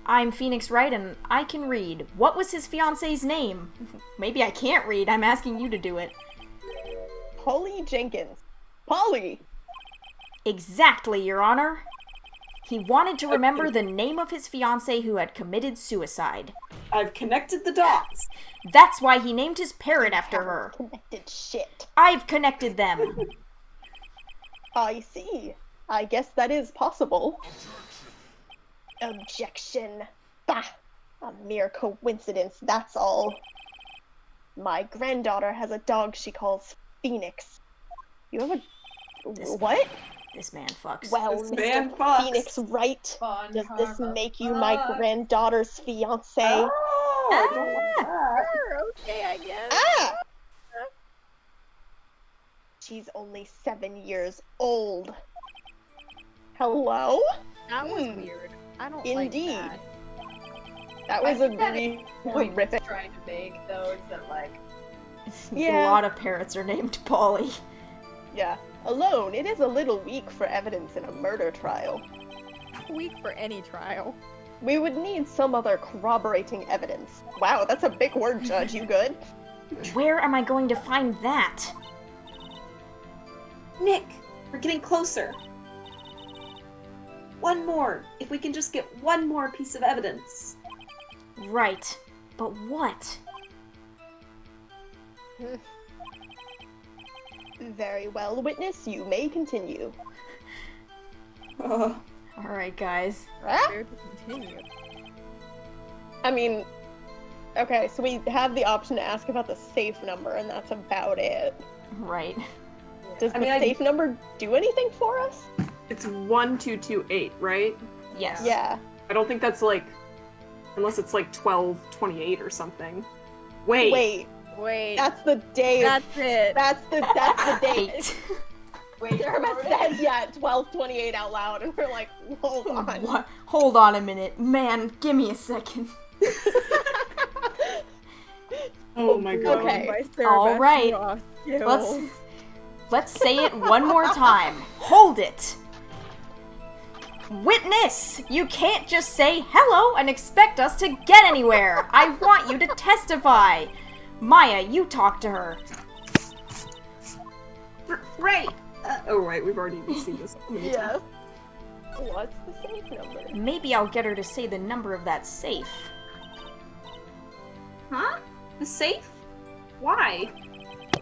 I'm Phoenix Wright, and I can read. What was his fiance's name? Maybe I can't read. I'm asking you to do it. Polly Jenkins. Polly! Exactly, Your Honor. He wanted to remember the name of his fiancée who had committed suicide. I've connected the dots. That's why he named his parrot after her. Connected shit. I've connected them. I see. I guess that is possible. Objection. Bah! A mere coincidence, that's all. My granddaughter has a dog she calls Phoenix. You have a... What? This man fucks. Well, This Mr. man fucks. Phoenix Wright, Fun, does this karma, make you fuck. my granddaughter's fiancé? Oh, I don't like that. Sure, okay, I guess. Ah! She's only 7 years old. Hello? That was weird. I don't Indeed. like that. That was I a think that really point horrific. trying to make, though, is that, like, Yeah. A lot of parrots are named Polly. Yeah. Alone, it is a little weak for evidence in a murder trial. Weak for any trial. We would need some other corroborating evidence. Wow, that's a big word, Judge. You good? Where am I going to find that? Nick, we're getting closer. One more. If we can just get one more piece of evidence. Right. But what? Very well, witness. You may continue. Alright, guys. Ah? Where to continue? I mean, okay, so we have the option to ask about the safe number, and that's about it. Right. Does I the mean, safe number do anything for us? It's 1228, right? Yes. Yeah. I don't think that's like, unless it's like 1228 or something. Wait. Wait. That's the day. That's it. That's the date. Eight. Wait, Dermot said, yeah, 1228 out loud, and we're like, hold on. What? Hold on a minute. Man, give me a second. Oh my god. Okay. By Sarah All Beth right. Ross Gill. Let's say it one more time. Hold it. Witness! You can't just say hello and expect us to get anywhere. I want you to testify. Maya, you talk to her. Right. Oh right, we've already seen this. Many Yeah. times. What's the safe number? Maybe I'll get her to say the number of that safe. Huh? The safe? Why?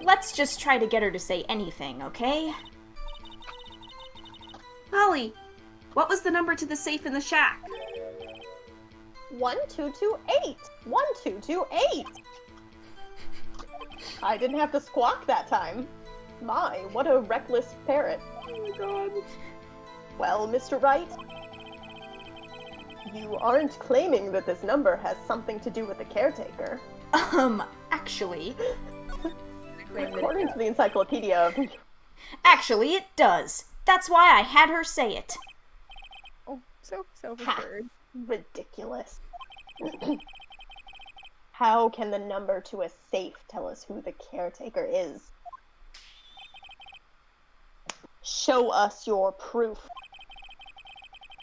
Let's just try to get her to say anything, okay? Holly, what was the number to the safe in the shack? 1228. 1228. I didn't have to squawk that time. My, what a reckless parrot. Oh my god. Well, Mr. Wright, you aren't claiming that this number has something to do with the caretaker. Actually, According to the Encyclopedia, it does. That's why I had her say it. Oh, so absurd. ridiculous. How can the number to a safe tell us who the caretaker is? Show us your proof.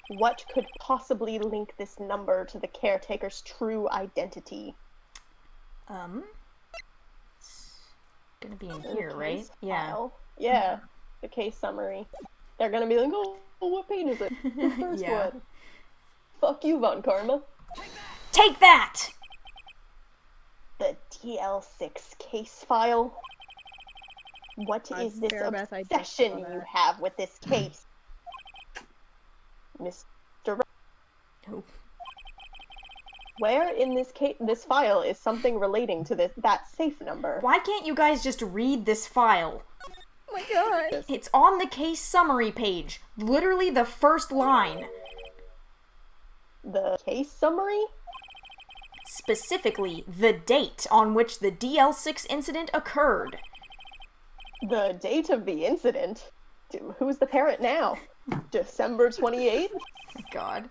What could possibly link this number to the caretaker's true identity? It's gonna be in The here, right? case Yeah. file. Yeah, the case summary. They're gonna be like, oh, what page is it? The first Yeah. one. Fuck you, Von Karma. Take that! The DL6 case file. What is this Sarah Beth, I just obsession saw you that. have with this case? Mr. Oh. Where in this file is something relating to that safe number? Why can't you guys just read this file? Oh my god. It's on the case summary page. Literally the first line. The case summary? Specifically, the date on which the DL6 incident occurred. The date of the incident? Who's the parrot now? December 28th? God.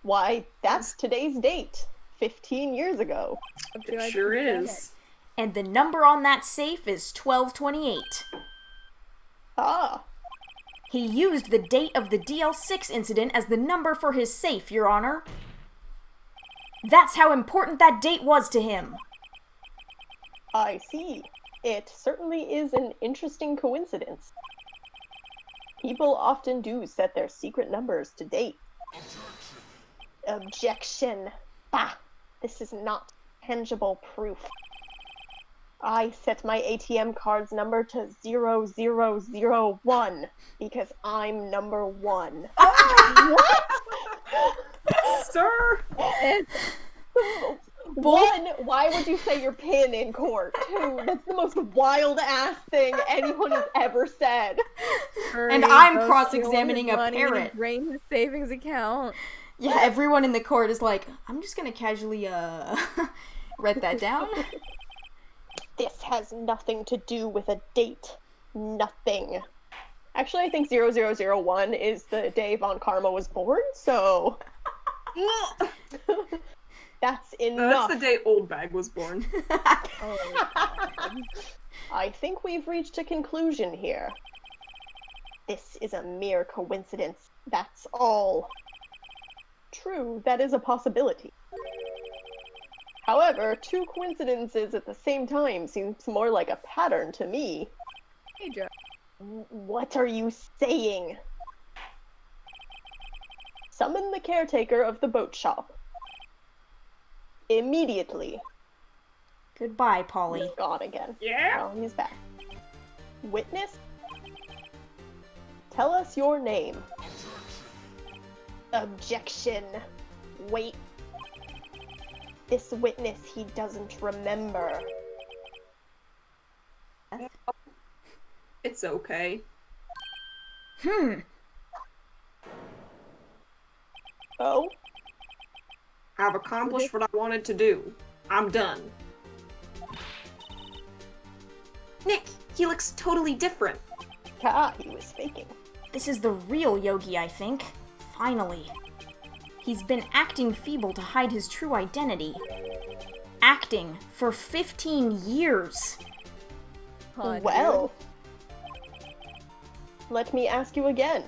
Why, that's today's date. 15 years ago. It sure is. And the number on that safe is 1228. Ah, He used the date of the DL6 incident as the number for his safe, Your Honor. That's how important that date was to him. I see. It certainly is an interesting coincidence. People often do set their secret numbers to date. Objection. Bah! This is not tangible proof. I set my ATM card's number to 0001 because I'm number 1. What? Sir! One, why would you say your pin in court? Two, that's the most wild ass thing anyone has ever said. And I'm cross-examining a parrot. Drain his savings account. Yeah, everyone in the court is like, I'm just gonna casually, write that down. This has nothing to do with a date. Nothing. Actually, I think 0001 is the day Von Karma was born, so... That's enough. That's the day Old Bag was born. I think we've reached a conclusion here. This is a mere coincidence. That's all. True, that is a possibility. However, 2 coincidences at the same time seems more like a pattern to me. Hey, Joe. What are you saying? Summon the caretaker of the boat shop. Immediately. Goodbye, Polly. He's gone again. Yeah? Oh, he's back. Witness? Tell us your name. Objection. Wait. This witness, he doesn't remember. It's okay. Oh? I've accomplished what I wanted to do. I'm done. Nick, he looks totally different. Ah, he was faking. This is the real Yogi, I think. Finally. He's been acting feeble to hide his true identity. Acting for 15 years. Huh, Well, let me ask you again.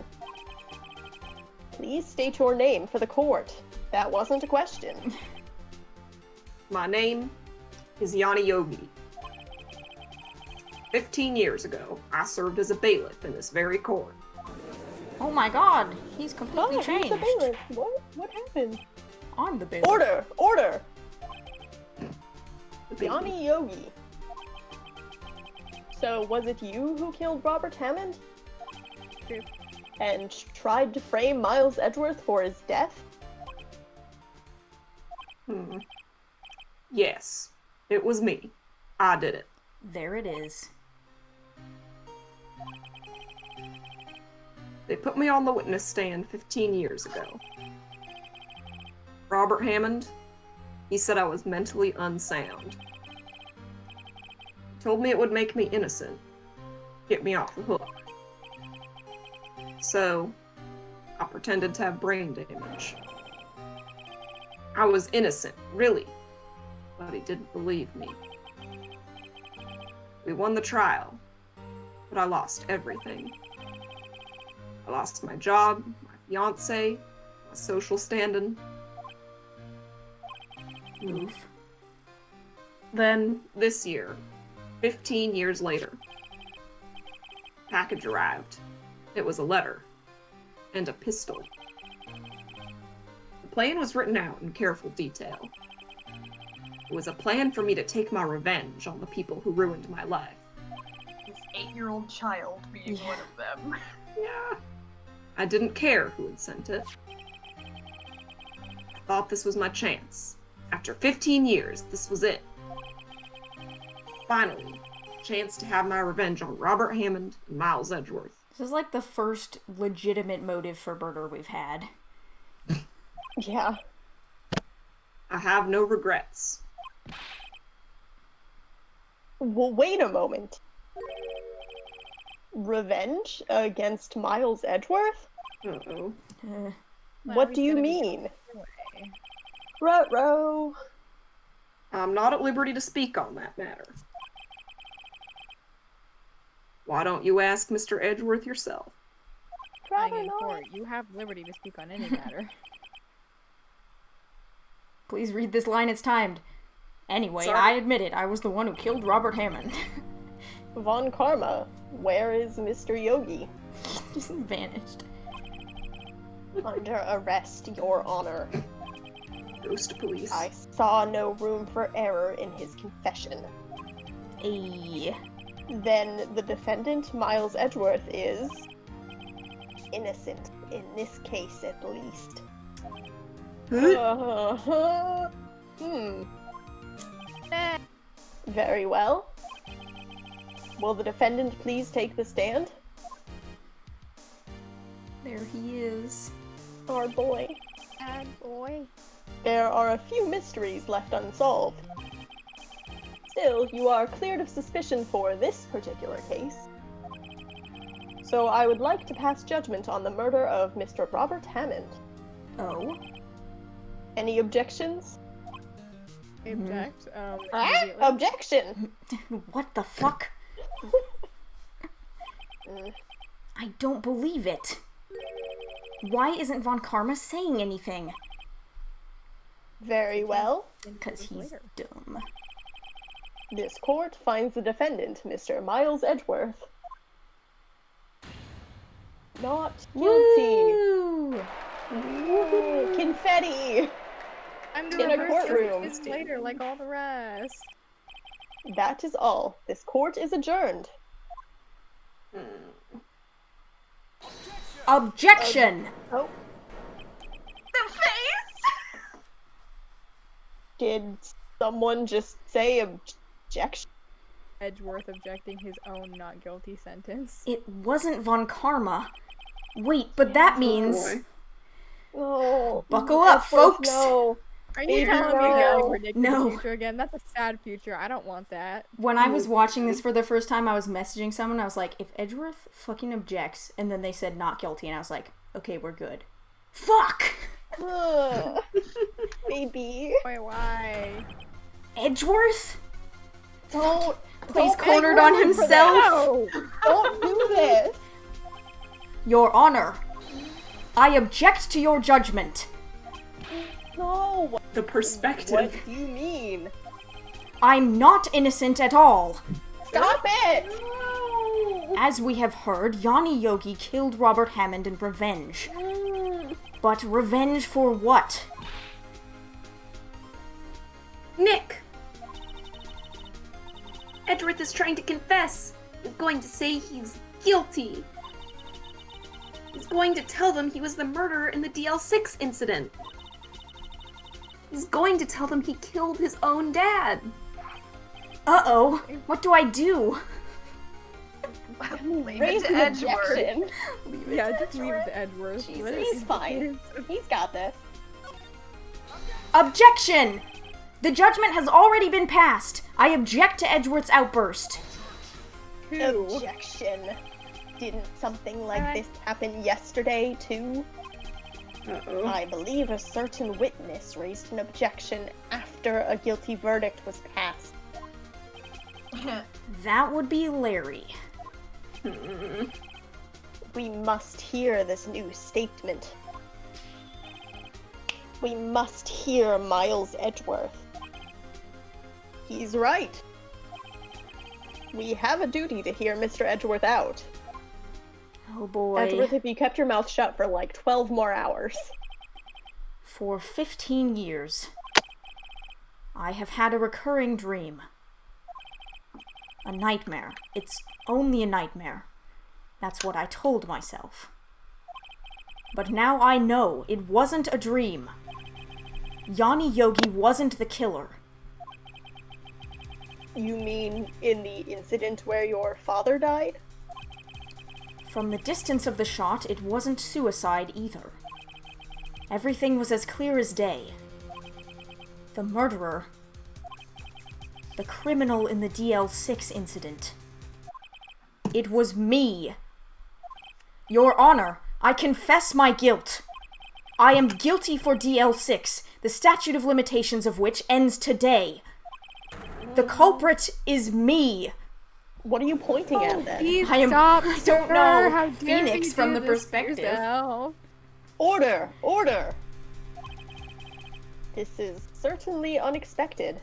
Please state your name for the court. That wasn't a question. My name is Yanni Yogi. 15 years ago, I served as a bailiff in this very court. Oh my god, he's completely Oh, changed. who's the bailiff? What happened? I'm the bailiff. Order! Order! The Yanni Yogi. So, was it you who killed Robert Hammond? True. And tried to frame Miles Edgeworth for his death? Yes, it was me. I did it. There it is. They put me on the witness stand 15 years ago. Robert Hammond, he said I was mentally unsound. He told me it would make me innocent, get me off the hook. So, I pretended to have brain damage. I was innocent, really, but he didn't believe me. We won the trial, but I lost everything. I lost my job, my fiance, my social standing. Oof. Then, this year, 15 years later, package arrived. It was a letter and a pistol. The plan was written out in careful detail. It was a plan for me to take my revenge on the people who ruined my life. His 8-year-old child being Yeah. one of them. Yeah. I didn't care who had sent it. I thought this was my chance. After 15 years, this was it. Finally, a chance to have my revenge on Robert Hammond and Miles Edgeworth. This is like the first legitimate motive for murder we've had. Yeah. I have no regrets. Well, wait a moment. Revenge against Miles Edgeworth? Uh-oh. Uh, What do you mean? Ruh-roh. I'm not at liberty to speak on that matter. Why don't you ask Mr. Edgeworth yourself? Rather In not. court, you have liberty to speak on any matter. Please read this line, it's timed. Anyway, Sorry. I admit it, I was the one who killed Robert Hammond. Von Karma, where is Mr. Yogi? Just vanished. Under arrest, Your Honor. Ghost police. I saw no room for error in his confession. Ayy. Then the defendant, Miles Edgeworth, is innocent, in this case at least. Very well. Will the defendant please take the stand? There he is. Our boy. Bad boy. There are a few mysteries left unsolved. Still, you are cleared of suspicion for this particular case. So I would like to pass judgment on the murder of Mr. Robert Hammond. Oh? Any objections? Object. Ah, Immediately. objection! What the fuck? Mm. I don't believe it. Why isn't Von Karma saying anything? Very well. Because he's dumb. This court finds the defendant, Mr. Miles Edgeworth, not guilty. Woo! Woo! Confetti! I'm In doing a first courtroom. service later, like all the rest. That is all. This court is adjourned. Objection! Oh, The face! did someone just say objection? Edgeworth objecting his own not guilty sentence. It wasn't Von Karma. Wait, but that means... Boy. No. Buckle up, Edgeworth, folks. No. Are you Baby telling me girl. to predict No. the future again? That's a sad future. I don't want that. When I was watching this for the first time, I was messaging someone, I was like, if Edgeworth fucking objects, and then they said not guilty, and I was like, okay, we're good. Fuck! Ugh. Baby. Wait, why? Edgeworth? Don't. He's don't cornered make on room for himself. that. Don't do this. Your Honor, I object to your judgment. No. The perspective. What do you mean? I'm not innocent at all. Stop it! As we have heard, Yanni Yogi killed Robert Hammond in revenge. But revenge for what? Nick! Edgeworth is trying to confess. He's going to say he's guilty. He's going to tell them he was the murderer in the DL6 incident. He's going to tell them he killed his own dad. Uh-oh, what do I do? Leave Raise it to an Edgeworth. objection. Yeah, just leave it to Edgeworth. Jesus, Let it he's be fine. his. He's got this. Objection! The judgment has already been passed. I object to Edgeworth's outburst. Who? Objection. Didn't something like Alright. this happen yesterday, too? Uh-oh. I believe a certain witness raised an objection after a guilty verdict was passed. That would be Larry. We must hear this new statement. We must hear Miles Edgeworth. He's right. We have a duty to hear Mr. Edgeworth out. Oh boy. Edgeworth, if you kept your mouth shut for like 12 more hours. For 15 years, I have had a recurring dream. A nightmare. It's only a nightmare. That's what I told myself. But now I know it wasn't a dream. Yanni Yogi wasn't the killer. You mean in the incident where your father died? From the distance of the shot, it wasn't suicide either. Everything was as clear as day. The murderer, the criminal in the DL6 incident, it was me. Your Honor, I confess my guilt. I am guilty for DL6, the statute of limitations of which ends today. The culprit is me. What are you pointing at then? Please I am- stop, I don't sir. know. How dare Phoenix you from do the this to perspective. yourself? Order! Order! This is certainly unexpected.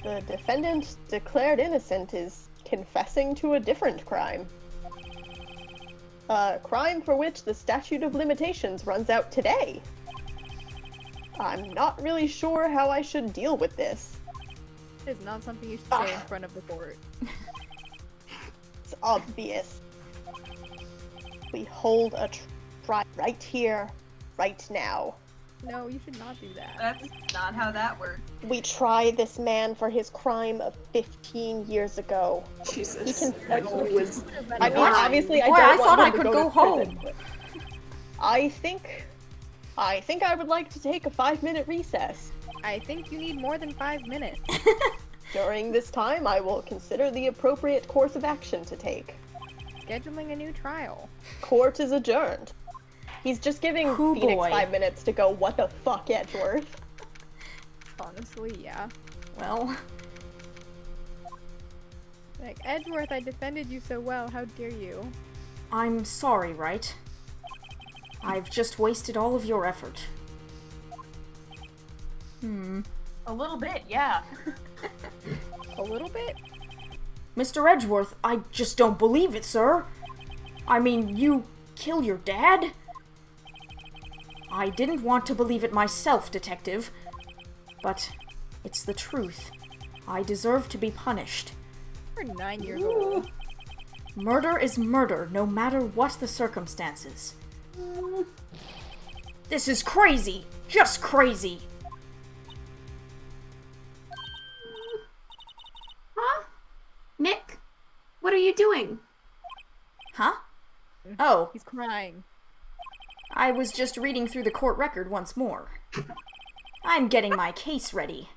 The defendant declared innocent is confessing to a different crime. A crime for which the statute of limitations runs out today. I'm not really sure how I should deal with this. It's not something you should say in front of the court. It's obvious. We hold a trial right here, right now. No, you should not do that. That's not how that works. We try this man for his crime of 15 years ago. Jesus. He can. It was I mean, What? obviously, I Boy, don't I want thought him I to could go go to prison, home. but I think I would like to take a 5-minute recess. I think you need more than 5 minutes. During this time, I will consider the appropriate course of action to take. Scheduling a new trial. Court is adjourned. He's just giving Hoo Phoenix boy. 5 minutes to go, what the fuck, Edgeworth? Honestly, yeah. Well, Like, Edgeworth, I defended you so well, how dare you? I'm sorry, right? I've just wasted all of your effort. A little bit, yeah. A little bit? Mr. Edgeworth, I just don't believe it, sir. I mean, you kill your dad? I didn't want to believe it myself, Detective. But it's the truth. I deserve to be punished. You're 9 years old. Murder is murder, no matter what the circumstances. This is crazy! Just crazy! Huh? Nick, what are you doing? Huh? Oh, He's crying. I was just reading through the court record once more. I'm getting my case ready.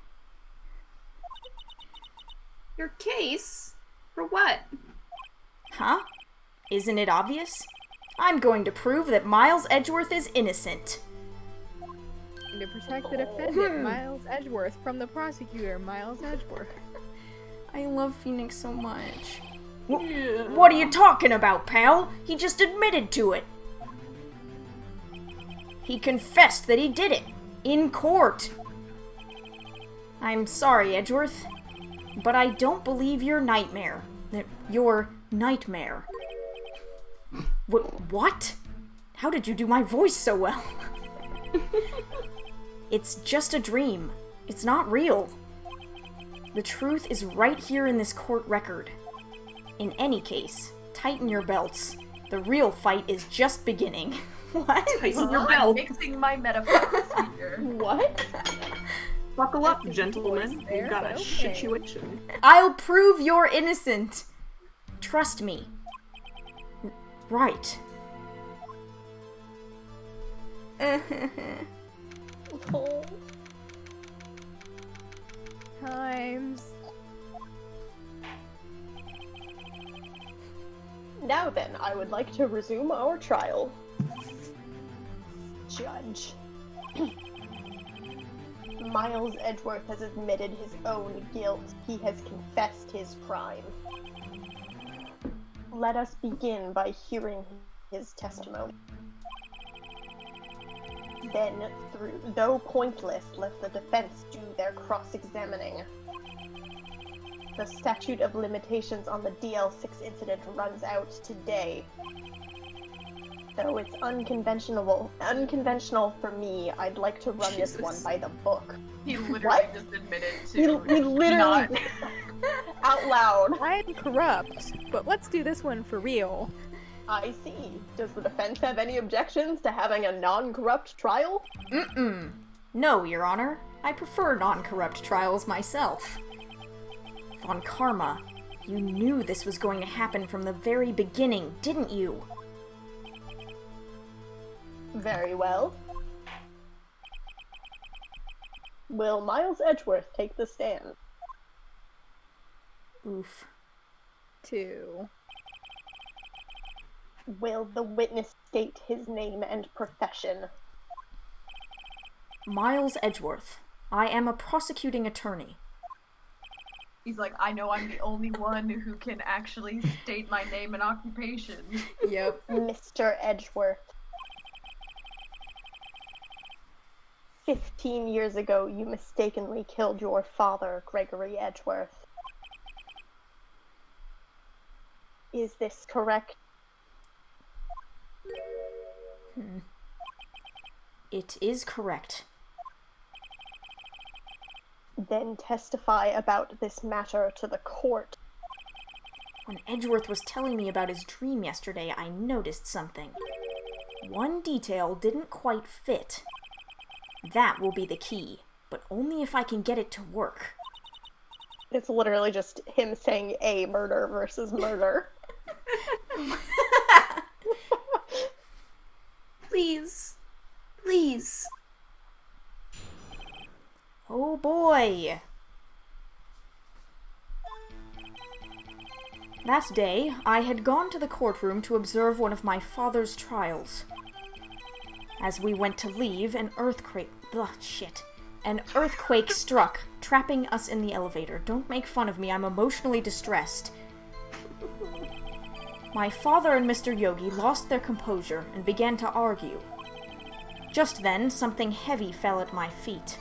Your case? For what? Huh? Isn't it obvious? I'm going to prove that Miles Edgeworth is innocent. And to protect the defendant, Miles Edgeworth, from the prosecutor, Miles Edgeworth. I love Phoenix so much. What are you talking about, pal? He just admitted to it. He confessed that he did it. In court. I'm sorry, Edgeworth, but I don't believe your nightmare. Your nightmare. What? How did you do my voice so well? It's just a dream. It's not real. The truth is right here in this court record. In any case, tighten your belts. The real fight is just beginning. What? Tighten your I'm belt. mixing my metaphors here. What? Buckle up, Voice gentlemen. there, We've got but a okay. situation. I'll prove you're innocent. Trust me. Right. Times. Now then, I would like to resume our trial. Judge. Miles Edgeworth has admitted his own guilt. He has confessed his crime. Let us begin by hearing his testimony. Then, though pointless, let the defense do their cross-examining. The statute of limitations on the DL6 incident runs out today. Though it's unconventional for me, I'd like to run this one by the book. He literally What? just admitted He to literally, not. out loud. I'm corrupt, but let's do this one for real. I see. Does the defense have any objections to having a non-corrupt trial? No, Your Honor. I prefer non-corrupt trials myself. Von Karma, you knew this was going to happen from the very beginning, didn't you? Very well. Will Miles Edgeworth take the stand? Oof. 2. Will the witness state his name and profession? Miles Edgeworth. I am a prosecuting attorney. He's like, I know I'm the only one who can actually state my name and occupation. Yep. Mr. Edgeworth. 15 years ago, you mistakenly killed your father, Gregory Edgeworth. Is this correct? It is correct. Then testify about this matter to the court. When Edgeworth was telling me about his dream yesterday, I noticed something. One detail didn't quite fit. That will be the key, but only if I can get it to work. It's literally just him saying a murder versus murder. Please. Please. Oh boy. That day, I had gone to the courtroom to observe one of my father's trials. As we went to leave, an earthquake struck, trapping us in the elevator. Don't make fun of me, I'm emotionally distressed. My father and Mr. Yogi lost their composure and began to argue. Just then, something heavy fell at my feet.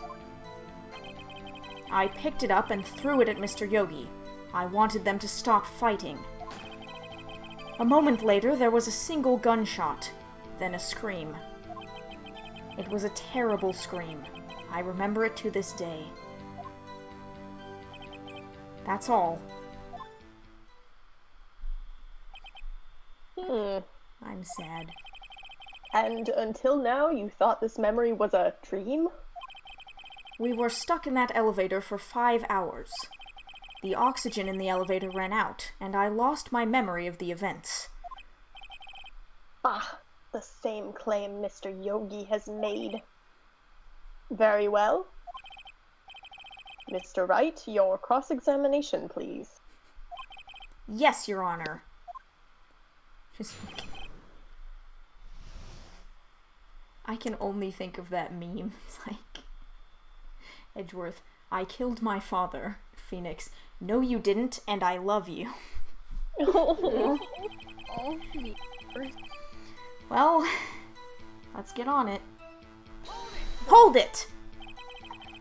I picked it up and threw it at Mr. Yogi. I wanted them to stop fighting. A moment later, there was a single gunshot, then a scream. It was a terrible scream. I remember it to this day. That's all. I'm sad. And until now, you thought this memory was a dream? We were stuck in that elevator for 5 hours. The oxygen in the elevator ran out, and I lost my memory of the events. Ah, the same claim Mr. Yogi has made. Very well. Mr. Wright, your cross-examination, please. Yes, Your Honor. I can only think of that meme. It's like, Edgeworth, I killed my father. Phoenix, no you didn't, and I love you. Well, let's get on it. Hold it!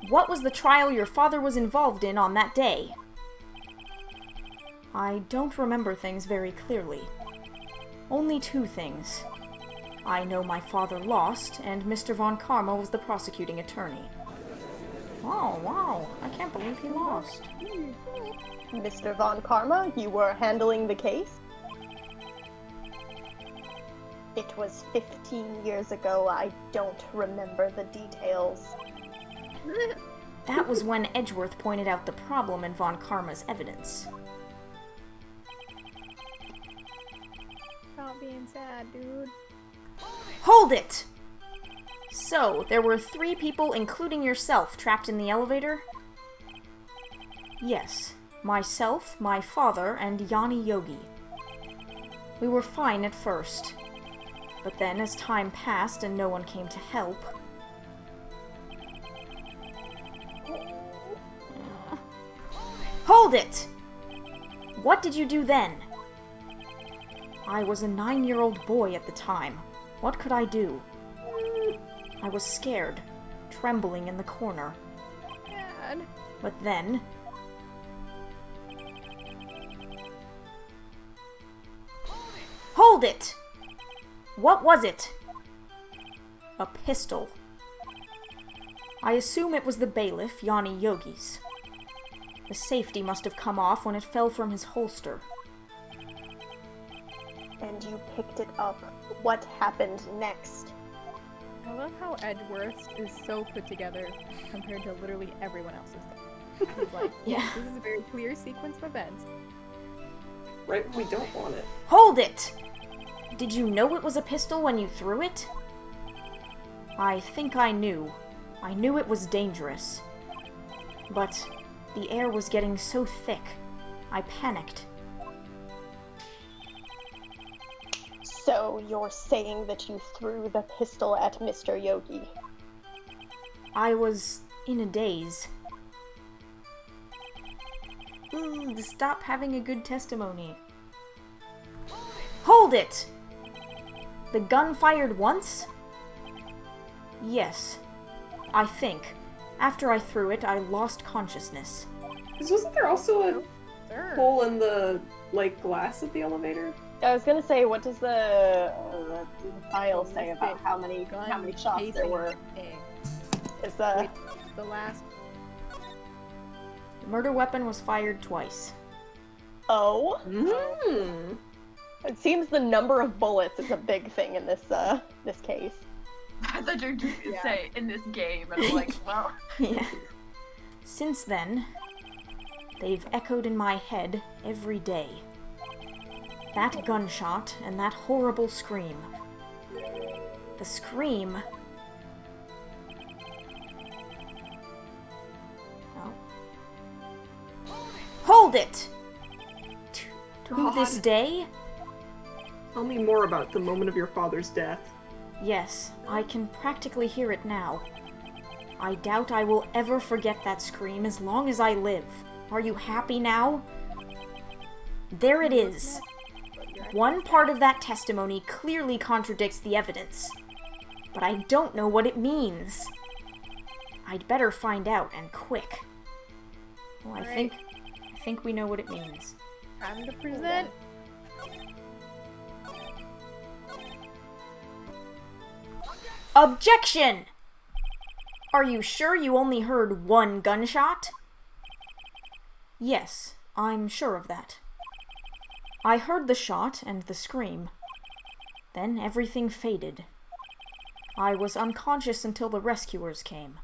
What was the trial your father was involved in on that day? I don't remember things very clearly. Only 2 things. I know my father lost, and Mr. Von Karma was the prosecuting attorney. Oh, wow. I can't believe he lost. Mr. Von Karma, you were handling the case? It was 15 years ago. I don't remember the details. That was when Edgeworth pointed out the problem in Von Karma's evidence. Stop being sad, dude. Hold it! So, there were 3 people, including yourself, trapped in the elevator? Yes. Myself, my father, and Yanni Yogi. We were fine at first. But then, as time passed and no one came to help... Hold it! What did you do then? I was a 9-year-old boy at the time. What could I do? I was scared, trembling in the corner. Dad. But then... Hold it! What was it? A pistol. I assume it was the bailiff, Yanni Yogi's. The safety must have come off when it fell from his holster. And you picked it up. What happened next? I love how Edgeworth is so put together compared to literally everyone else's. He's like, Yeah. this is a very clear sequence of events. Right when we don't want it. Hold it! Did you know it was a pistol when you threw it? I think I knew. I knew it was dangerous. But the air was getting so thick. I panicked. So you're saying that you threw the pistol at Mr. Yogi? I was in a daze. Stop having a good testimony. Hold it! The gun fired once? Yes. I think. After I threw it, I lost consciousness. Because wasn't there also a Sure. hole in the, like, glass of the elevator? I was gonna say, what does the file say about how many shots there were? Is Wait, the last. The murder weapon was fired twice. Oh, Mm. it seems the number of bullets is a big thing in this case. I thought you were just gonna Yeah. say in this game, and I'm like, well, Yeah. Since then, they've echoed in my head every day. That gunshot and that horrible scream. The scream... Oh. Hold it! To this day, Tell me more about the moment of your father's death. yes, I can practically hear it now. I doubt I will ever forget that scream as long as I live. Are you happy now? There it is. One part of that testimony clearly contradicts the evidence, but I don't know what it means. I'd better find out, and quick. Well, I think we know what it means. Time to present. Objection! Are you sure you only heard one gunshot? Yes, I'm sure of that. I heard the shot and the scream. Then everything faded. I was unconscious until the rescuers came.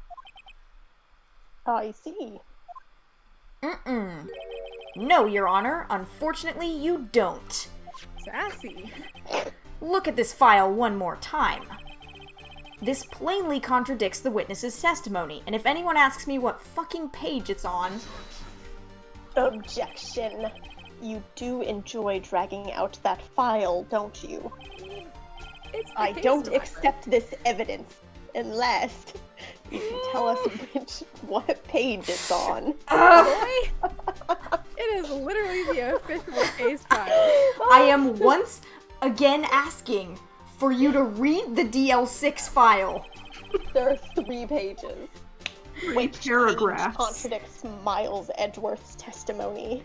I see. Mm-mm. No, Your Honor. Unfortunately, you don't. Sassy. Look at this file one more time. This plainly contradicts the witness's testimony, and if anyone asks me what fucking page it's on... Objection. You do enjoy dragging out that file, don't you? It's the I case don't number. accept this evidence unless you can tell us what page it's on. Boy, it is literally the official case file. I am once again asking for you to read the DL6 file. There are 3 pages. Which paragraphs. contradicts Miles Edgeworth's testimony.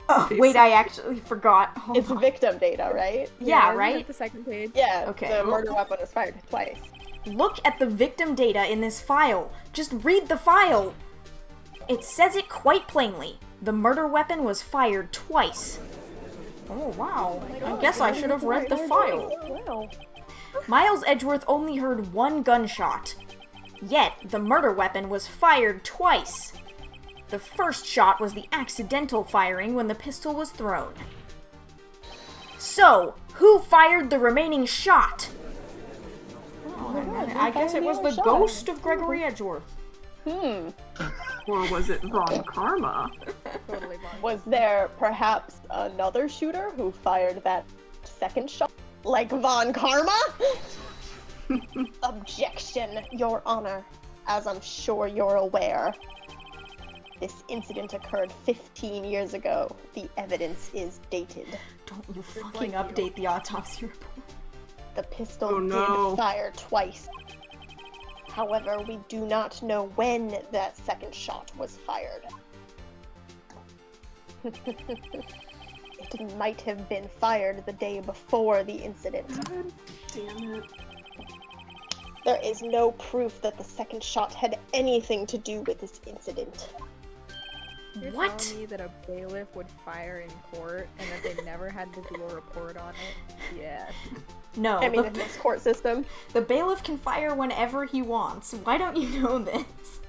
Oh, wait, I actually forgot. Hold It's on. victim data, right? Yeah, isn't right? it the second page. Yeah, Okay. the murder weapon was fired twice. Look at the victim data in this file. Just read the file. It says it quite plainly. The murder weapon was fired twice. Oh, wow. I guess I should have read the file. Wow. Miles Edgeworth only heard one gunshot. Yet, the murder weapon was fired twice. The first shot was the accidental firing when the pistol was thrown. So, who fired the remaining shot? I guess it was the ghost of Gregory Edgeworth. Hmm. Or was it Von Karma? Totally wrong. Was there perhaps another shooter who fired that second shot? Like Von Karma? Objection, Your Honor. As I'm sure you're aware, this incident occurred 15 years ago. The evidence is dated. Don't you fucking update the autopsy report. The pistol Oh, no. did fire twice. However, we do not know when that second shot was fired. It might have been fired the day before the incident. God damn it. There is no proof that the second shot had anything to do with this incident. You're What? telling me that a bailiff would fire in court and that they never had to do a report on it? Yes. No, I mean, the, in this court system, the bailiff can fire whenever he wants. Why don't you know this?